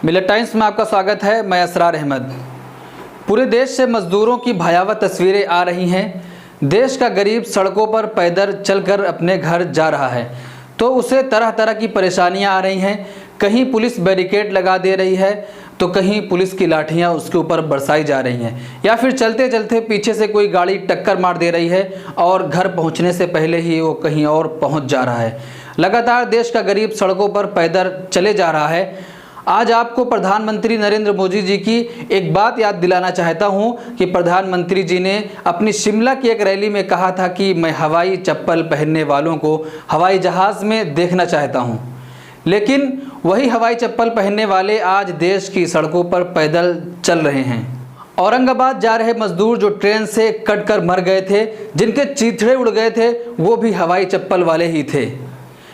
मिलत टाइम्स में आपका स्वागत है। मैं असरार अहमद। पूरे देश से मजदूरों की भयावह तस्वीरें आ रही हैं। देश का गरीब सड़कों पर पैदल चलकर अपने घर जा रहा है तो उसे तरह तरह की परेशानियां आ रही हैं। कहीं पुलिस बैरिकेड लगा दे रही है तो कहीं पुलिस की लाठियां उसके ऊपर बरसाई जा रही हैं, या फिर चलते चलते पीछे से कोई गाड़ी टक्कर मार दे रही है और घर पहुंचने से पहले ही वो कहीं और पहुंच जा रहा है। लगातार देश का गरीब सड़कों पर पैदल चले जा रहा है। आज आपको प्रधानमंत्री नरेंद्र मोदी जी की एक बात याद दिलाना चाहता हूं कि प्रधानमंत्री जी ने अपनी शिमला की एक रैली में कहा था कि मैं हवाई चप्पल पहनने वालों को हवाई जहाज़ में देखना चाहता हूं, लेकिन वही हवाई चप्पल पहनने वाले आज देश की सड़कों पर पैदल चल रहे हैं। औरंगाबाद जा रहे मजदूर जो ट्रेन से कटकर मर गए थे, जिनके चीथड़े उड़ गए थे, वो भी हवाई चप्पल वाले ही थे,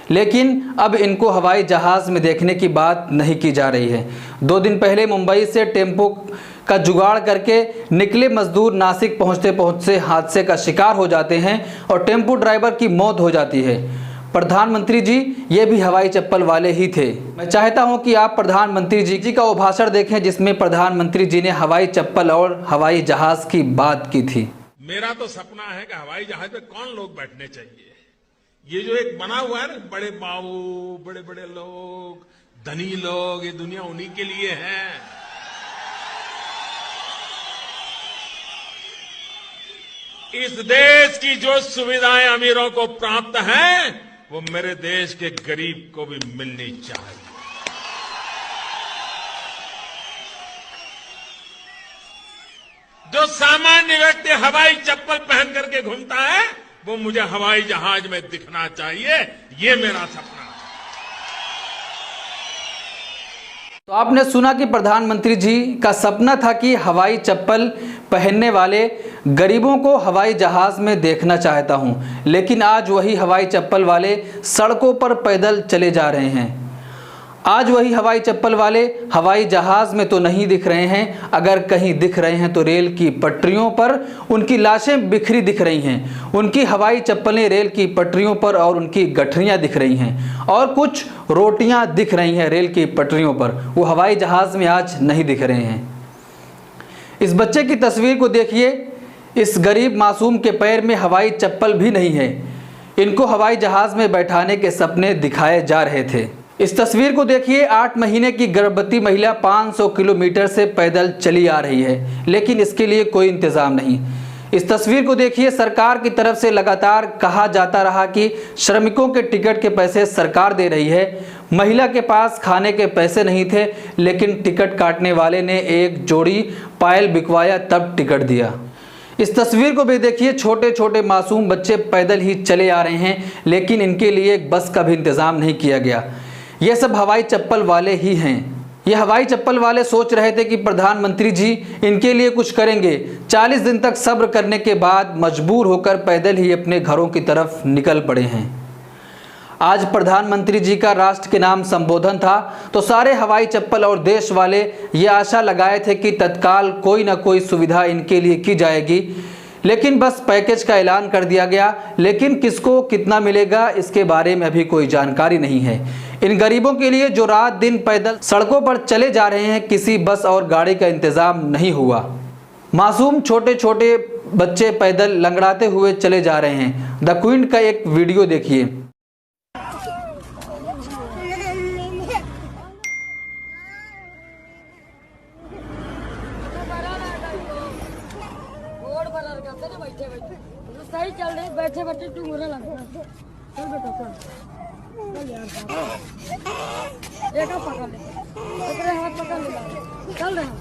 लेकिन अब इनको हवाई जहाज़ में देखने की बात नहीं की जा रही है। 2 दिन पहले मुंबई से टेम्पो का जुगाड़ करके निकले मजदूर नासिक पहुंचते पहुंचते हादसे का शिकार हो जाते हैं और टेम्पो ड्राइवर की मौत हो जाती है। प्रधानमंत्री जी ये भी हवाई चप्पल वाले ही थे। मैं चाहता हूं कि आप प्रधानमंत्री जी का वो भाषण देखें जिसमें प्रधानमंत्री जी ने हवाई चप्पल और हवाई जहाज़ की बात की थी। मेरा तो सपना है कि हवाई जहाज में कौन लोग बैठने चाहिए। ये जो एक बना हुआ है ना, बड़े बाबू, बड़े बड़े लोग, धनी लोग, ये दुनिया उन्हीं के लिए है। इस देश की जो सुविधाएं अमीरों को प्राप्त हैं, वो मेरे देश के गरीब को भी मिलनी चाहिए। जो सामान्य व्यक्ति हवाई चप्पल पहन करके घूमता है, वो मुझे हवाई जहाज में दिखना चाहिए। ये मेरा सपना है। तो आपने सुना कि प्रधानमंत्री जी का सपना था कि हवाई चप्पल पहनने वाले गरीबों को हवाई जहाज में देखना चाहता हूं, लेकिन आज वही हवाई चप्पल वाले सड़कों पर पैदल चले जा रहे हैं। आज वही हवाई चप्पल वाले हवाई जहाज़ में तो नहीं दिख रहे हैं, अगर कहीं दिख रहे हैं तो रेल की पटरियों पर उनकी लाशें बिखरी दिख रही हैं। उनकी हवाई चप्पलें रेल की पटरियों पर और उनकी गठरियां दिख रही हैं और कुछ रोटियां दिख रही हैं रेल की पटरियों पर। वो हवाई जहाज़ में आज नहीं दिख रहे हैं। इस बच्चे की तस्वीर को देखिए। इस गरीब मासूम के पैर में हवाई चप्पल भी नहीं है। इनको हवाई जहाज़ में बैठाने के सपने दिखाए जा रहे थे। इस तस्वीर को देखिए। 8 महीने की गर्भवती महिला 500 किलोमीटर से पैदल चली आ रही है, लेकिन इसके लिए कोई इंतज़ाम नहीं। इस तस्वीर को देखिए। सरकार की तरफ से लगातार कहा जाता रहा कि श्रमिकों के टिकट के पैसे सरकार दे रही है। महिला के पास खाने के पैसे नहीं थे, लेकिन टिकट काटने वाले ने एक जोड़ी पायल बिकवाया तब टिकट दिया। इस तस्वीर को भी देखिए। छोटे छोटे मासूम बच्चे पैदल ही चले आ रहे हैं, लेकिन इनके लिए एक बस का भी इंतज़ाम नहीं किया गया। ये सब हवाई चप्पल वाले ही हैं। ये हवाई चप्पल वाले सोच रहे थे कि प्रधानमंत्री जी इनके लिए कुछ करेंगे। 40 दिन तक सब्र करने के बाद मजबूर होकर पैदल ही अपने घरों की तरफ निकल पड़े हैं। आज प्रधानमंत्री जी का राष्ट्र के नाम संबोधन था तो सारे हवाई चप्पल और देश वाले ये आशा लगाए थे कि तत्काल कोई ना कोई सुविधा इनके लिए की जाएगी, लेकिन बस पैकेज का ऐलान कर दिया गया। लेकिन किसको कितना मिलेगा इसके बारे में अभी कोई जानकारी नहीं है। इन गरीबों के लिए जो रात दिन पैदल सड़कों पर चले जा रहे हैं, किसी बस और गाड़ी का इंतज़ाम नहीं हुआ। मासूम छोटे छोटे बच्चे पैदल लंगड़ाते हुए चले जा रहे हैं। द क्वीन का एक वीडियो देखिए। सही चल रही, बैठे बैठे टूंगरा लग रहा है। चल बेटा चल चल यार, एक हाथ पकड़ ले, दूसरे हाथ पकड़ ले, चल रहे हैं।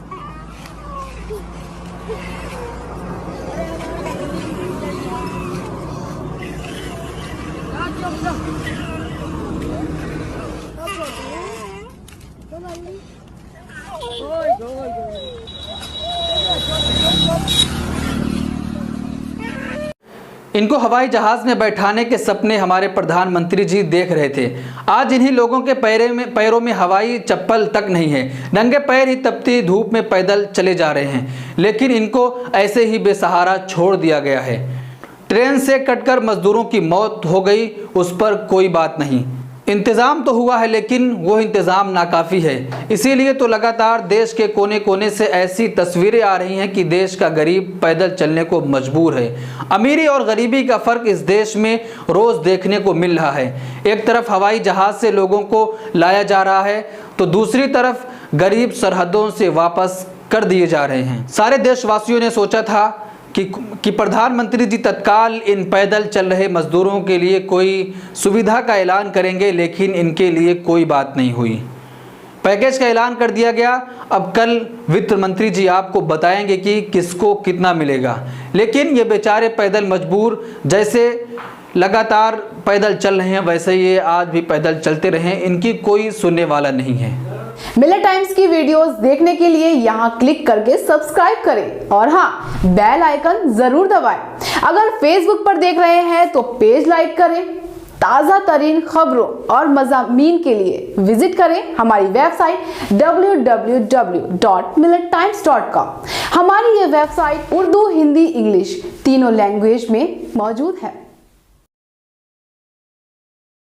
इनको हवाई जहाज़ में बैठाने के सपने हमारे प्रधानमंत्री जी देख रहे थे। आज इन्हीं लोगों के पैरों में हवाई चप्पल तक नहीं है। नंगे पैर ही तपती धूप में पैदल चले जा रहे हैं, लेकिन इनको ऐसे ही बेसहारा छोड़ दिया गया है। ट्रेन से कटकर मजदूरों की मौत हो गई, उस पर कोई बात नहीं। इंतज़ाम तो हुआ है लेकिन वो इंतज़ाम नाकाफ़ी है। इसीलिए तो लगातार देश के कोने कोने से ऐसी तस्वीरें आ रही हैं कि देश का गरीब पैदल चलने को मजबूर है। अमीरी और गरीबी का फ़र्क इस देश में रोज़ देखने को मिल रहा है। एक तरफ हवाई जहाज़ से लोगों को लाया जा रहा है तो दूसरी तरफ गरीब सरहदों से वापस कर दिए जा रहे हैं। सारे देशवासियों ने सोचा था कि प्रधानमंत्री जी तत्काल इन पैदल चल रहे मजदूरों के लिए कोई सुविधा का ऐलान करेंगे, लेकिन इनके लिए कोई बात नहीं हुई। पैकेज का ऐलान कर दिया गया। अब कल वित्त मंत्री जी आपको बताएंगे कि किसको कितना मिलेगा, लेकिन ये बेचारे पैदल मजबूर जैसे लगातार पैदल चल रहे हैं वैसे ये आज भी पैदल चलते रहें, इनकी कोई सुनने वाला नहीं है। मिलत टाइम्स की वीडियोस देखने के लिए यहाँ क्लिक करके सब्सक्राइब करें और हाँ, बेल आइकन जरूर दबाएं। अगर फेसबुक पर देख रहे हैं तो पेज लाइक करें। ताज़ा तरीन खबरों और मज़ामीन के लिए विजिट करें हमारी वेबसाइट www.millettimes.com। हमारी ये वेबसाइट उर्दू, हिंदी, इंग्लिश तीनों लैंग्वेज में मौजूद है।